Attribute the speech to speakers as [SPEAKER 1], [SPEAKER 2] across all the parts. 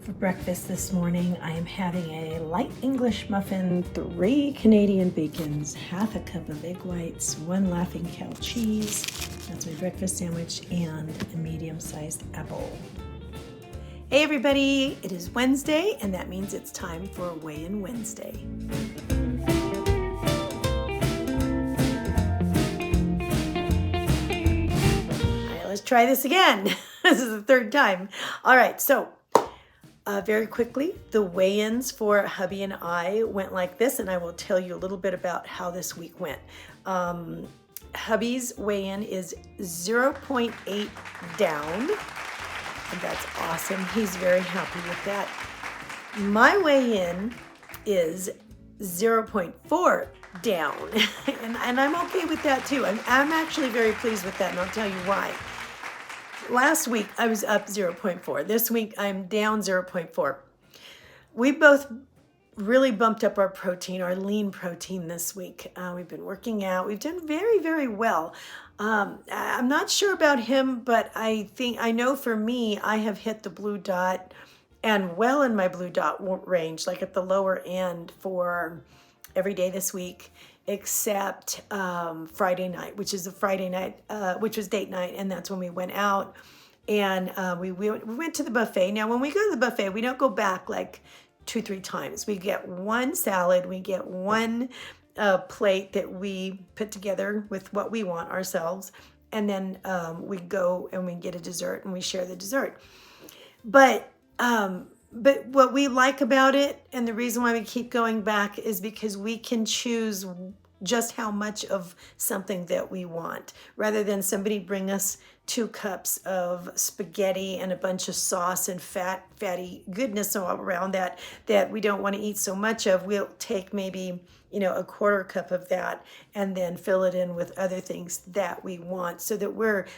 [SPEAKER 1] For breakfast this morning, I am having a light English muffin, 3 Canadian bacons, half a cup of egg whites, 1 Laughing Cow cheese, that's my breakfast sandwich, and a medium-sized apple. Hey everybody, it is Wednesday, and that means it's time for Weigh-In Wednesday. All right, let's try this again. This is the third time. All right, so very quickly, the weigh-ins for hubby and I went like this, and I will tell you a little bit about how this week went. Hubby's weigh-in is 0.8 down, and that's awesome. He's very happy with that. My weigh-in is 0.4 down, and I'm okay with that too. I'm actually very pleased with that, and I'll tell you why. Last week, I was up 0.4. This week, I'm down 0.4. We both really bumped up our protein, our lean protein this week. We've been working out. We've done very, very well. I'm not sure about him, but I know for me, I have hit the blue dot and well in my blue dot range, like at the lower end for every day this week, except Friday night, which was date night, and that's when we went out and we went to the buffet. Now, when we go to the buffet, we don't go back like 2-3 times. We get one salad, we get one plate that we put together with what we want ourselves, and then we go and we get a dessert and we share the dessert. But what we like about it, and the reason why we keep going back, is because we can choose just how much of something that we want, rather than somebody bring us 2 cups of spaghetti and a bunch of sauce and fatty goodness all around that we don't want to eat so much of. We'll take maybe, a 1/4 cup of that and then fill it in with other things that we want, so that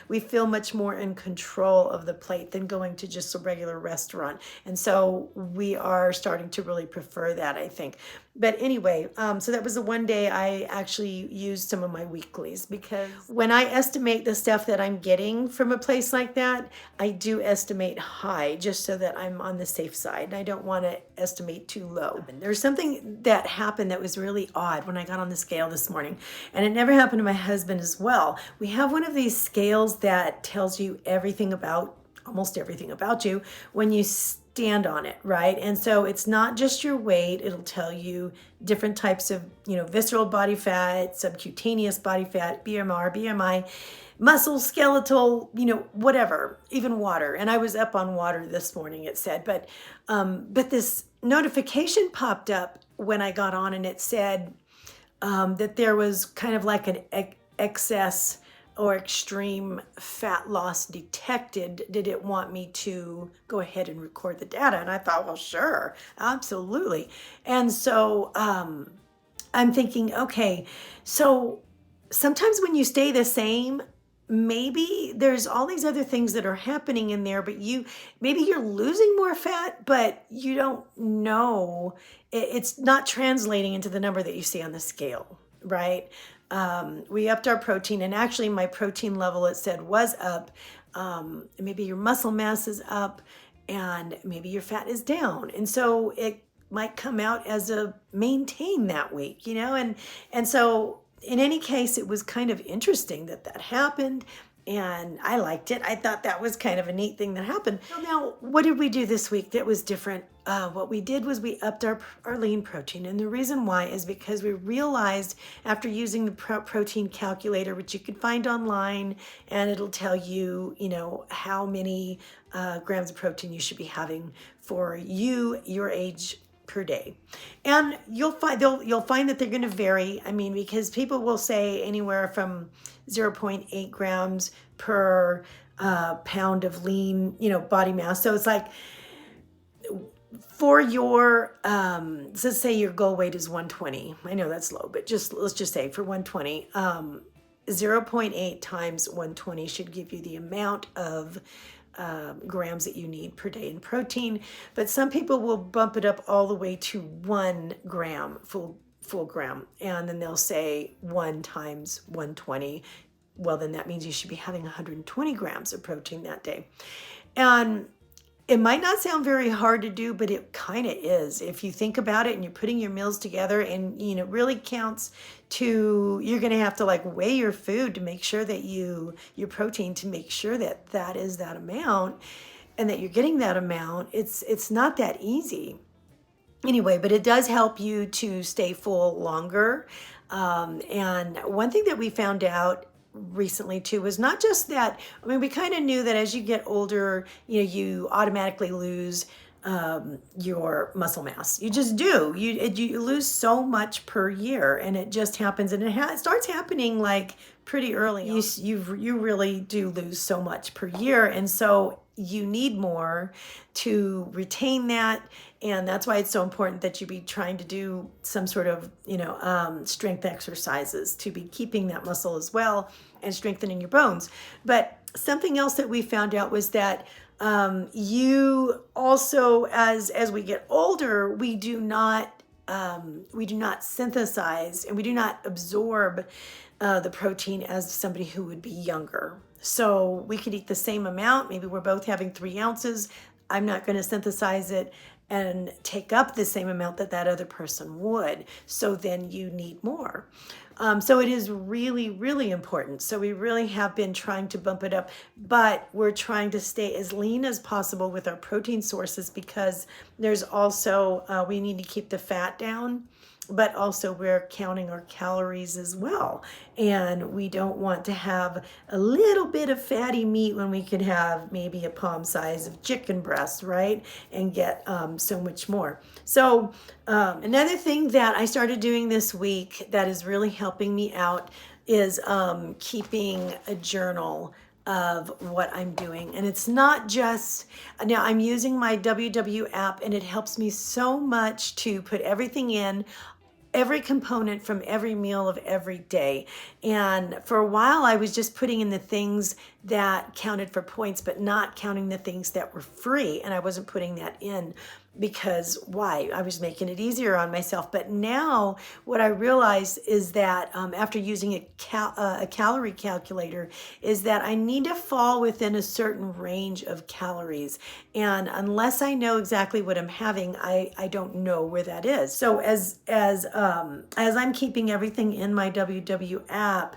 [SPEAKER 1] we feel much more in control of the plate than going to just a regular restaurant. And so we are starting to really prefer that, I think. But anyway, so that was the one day I actually used some of my weeklies, because when I estimate the stuff that I'm getting from a place like that, I do estimate high just so that I'm on the safe side, and I don't want to estimate too low. And there's something that happened that was really odd when I got on the scale this morning, and it never happened to my husband as well. We have one of these scales that tells you almost everything about you when you stand on it, right? And so it's not just your weight. It'll tell you different types of, visceral body fat, subcutaneous body fat, BMR, BMI, muscle, skeletal, whatever, even water. And I was up on water this morning, it said, but this notification popped up when I got on, and it said that there was kind of like an excess or extreme fat loss detected. Did it want me to go ahead and record the data? And I thought, well, sure, absolutely. And so I'm thinking, okay, so sometimes when you stay the same, maybe there's all these other things that are happening in there, but maybe you're losing more fat, but you don't know. It's not translating into the number that you see on the scale, right? We upped our protein, and actually my protein level, it said, was up. Maybe your muscle mass is up, and maybe your fat is down. And so it might come out as a maintain that week, and so in any case, it was kind of interesting that happened, and I liked it. I thought that was kind of a neat thing that happened. Now, what did we do this week that was different? What we did was we upped our lean protein, and the reason why is because we realized, after using the protein calculator, which you can find online, and it'll tell you, how many grams of protein you should be having for your age per day. And you'll find that they're going to vary. I mean, because people will say anywhere from 0.8 grams per pound of lean, body mass. So it's like, for your, let's say your goal weight is 120. I know that's low, but let's just say for 120, 0.8 times 120 should give you the amount of grams that you need per day in protein. But some people will bump it up all the way to 1 gram, full gram, and then they'll say 1 times 120. Well, then that means you should be having 120 grams of protein that day. And It might not sound very hard to do, but it kind of is. If you think about it and you're putting your meals together, and it really counts to, you're going to have to like weigh your food to make sure that your protein, to make sure that that is that amount and that you're getting that amount. It's not that easy. Anyway, but it does help you to stay full longer. And one thing that we found out recently too was not just that. I mean, we kind of knew that as you get older, you automatically lose your muscle mass. You just do. You lose so much per year, and it just happens, and it starts happening like pretty early. You really do lose so much per year, and so you need more to retain that. And that's why it's so important that you be trying to do some sort of, strength exercises to be keeping that muscle as well and strengthening your bones. But something else that we found out was that you also, as we get older, we do not synthesize and we do not absorb the protein as somebody who would be younger. So we could eat the same amount. Maybe we're both having 3 ounces. I'm not going to synthesize it and take up the same amount that other person would. So then you need more. So it is really, really important. So we really have been trying to bump it up, but we're trying to stay as lean as possible with our protein sources, because there's also, we need to keep the fat down, but also we're counting our calories as well. And we don't want to have a little bit of fatty meat when we could have maybe a palm size of chicken breast, right? And get so much more. So another thing that I started doing this week that is really helping me out is keeping a journal of what I'm doing. And it's not just, now I'm using my WW app, and it helps me so much to put everything in, every component from every meal of every day. And for a while I was just putting in the things that counted for points, but not counting the things that were free. And I wasn't putting that in because why? I was making it easier on myself. But now what I realized is that after using a calorie calculator, is that I need to fall within a certain range of calories. And unless I know exactly what I'm having, I don't know where that is. So as I'm keeping everything in my WW app,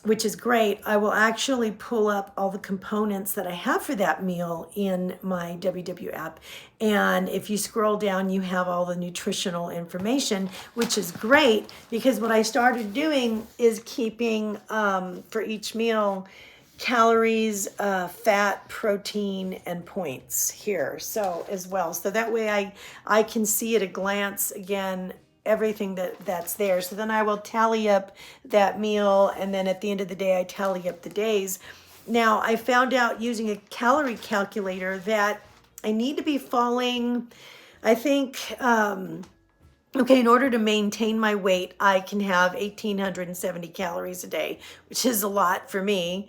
[SPEAKER 1] which is great, I will actually pull up all the components that I have for that meal in my WW app. And if you scroll down, you have all the nutritional information, which is great, because what I started doing is keeping for each meal calories, fat, protein, and points here. So as well. So that way I can see at a glance again everything that's there. So then I will tally up that meal, and then at the end of the day I tally up the days. Now I found out using a calorie calculator that I need to be falling, I think, in order to maintain my weight, I can have 1,870 calories a day, which is a lot for me.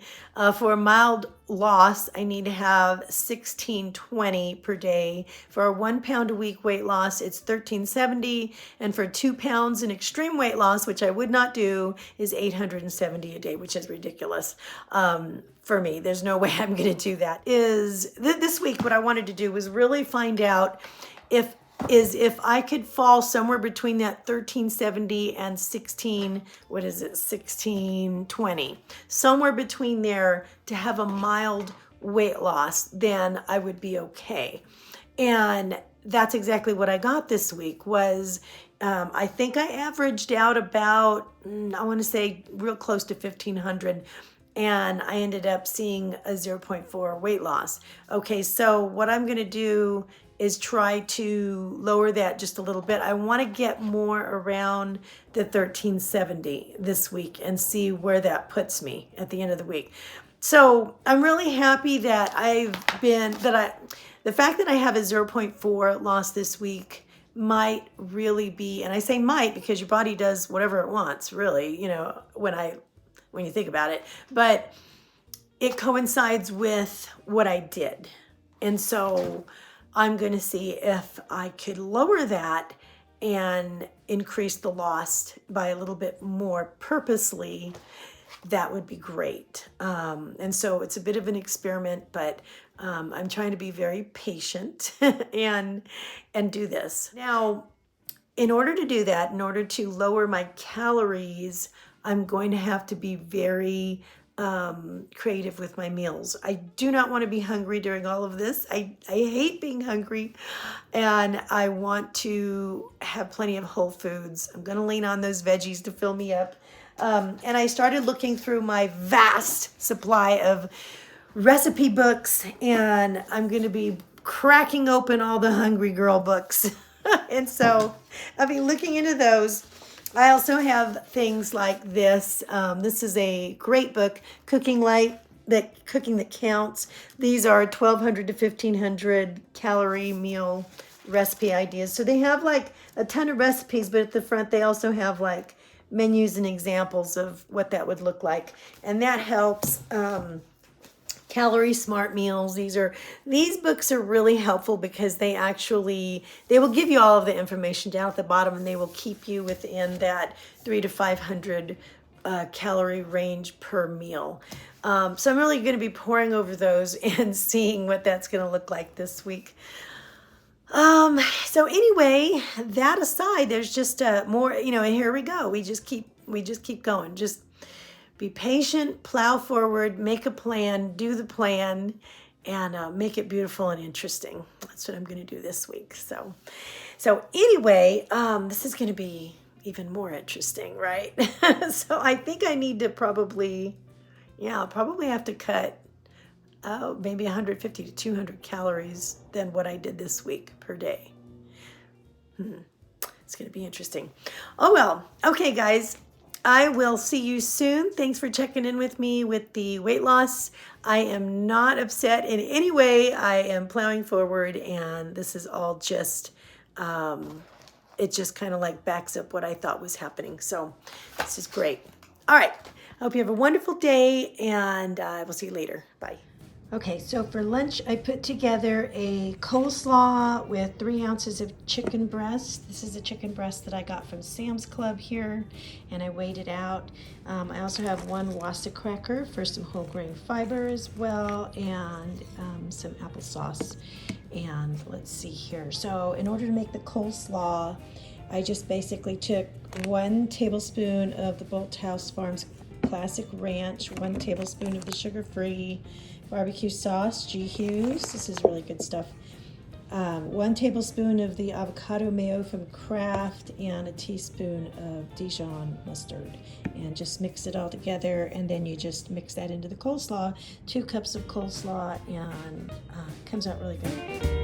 [SPEAKER 1] For a mild loss, I need to have 1,620 per day. For a 1 pound a week weight loss, it's 1,370. And for 2 pounds in extreme weight loss, which I would not do, is 870 a day, which is ridiculous. For me, there's no way I'm going to do that. This week, what I wanted to do was really find out if I could fall somewhere between that 1370 and 1620, somewhere between there, to have a mild weight loss, then I would be okay. And that's exactly what I got this week. Was I think I averaged out about, I want to say real close to 1,500. And I ended up seeing a 0.4 weight loss. Okay, so what I'm going to do is try to lower that just a little bit. I want to get more around the 1370 this week and see where that puts me at the end of the week. So I'm really happy that the fact that I have a 0.4 loss this week might really be, and I say might because your body does whatever it wants, really, when you think about it, but it coincides with what I did. And so I'm going to see if I could lower that and increase the loss by a little bit more purposely. That would be great. And so it's a bit of an experiment, but I'm trying to be very patient and do this. Now, in order to do that, in order to lower my calories, I'm going to have to be very creative with my meals. I do not want to be hungry during all of this. I hate being hungry, and I want to have plenty of whole foods. I'm going to lean on those veggies to fill me up. And I started looking through my vast supply of recipe books, and I'm going to be cracking open all the Hungry Girl books. And so I'll be looking into those. I also have things like this. This is a great book, Cooking That Counts. These are 1,200 to 1,500 calorie meal recipe ideas. So they have like a ton of recipes, but at the front they also have like menus and examples of what that would look like. And that helps. Calorie Smart Meals. These books are really helpful because they will give you all of the information down at the bottom, and they will keep you within that 300 to 500 calorie range per meal. So I'm really going to be poring over those and seeing what that's going to look like this week. So anyway, that aside, there's just more, and here we go. We just keep going. Just be patient, plow forward, make a plan, do the plan, and make it beautiful and interesting. That's what I'm going to do this week. So anyway, this is going to be even more interesting, right? So I think I need to I'll probably have to cut maybe 150 to 200 calories than what I did this week per day. It's going to be interesting. Oh, well. Okay, guys. I will see you soon. Thanks for checking in with me with the weight loss. I am not upset in any way. I am plowing forward, and this is all just, it just kind of like backs up what I thought was happening. So this is great. All right. I hope you have a wonderful day, and I will see you later. Bye. Okay, so for lunch, I put together a coleslaw with 3 ounces of chicken breast. This is a chicken breast that I got from Sam's Club here, and I weighed it out. I also have 1 Wasta cracker for some whole grain fiber as well, and some applesauce. And let's see here. So in order to make the coleslaw, I just basically took 1 tablespoon of the Bolthouse Farms Classic Ranch, 1 tablespoon of the sugar-free barbecue sauce, G. Hughes. This is really good stuff. 1 tablespoon of the avocado mayo from Kraft, and a teaspoon of Dijon mustard. And just mix it all together, and then you just mix that into the coleslaw. 2 cups of coleslaw, and it comes out really good.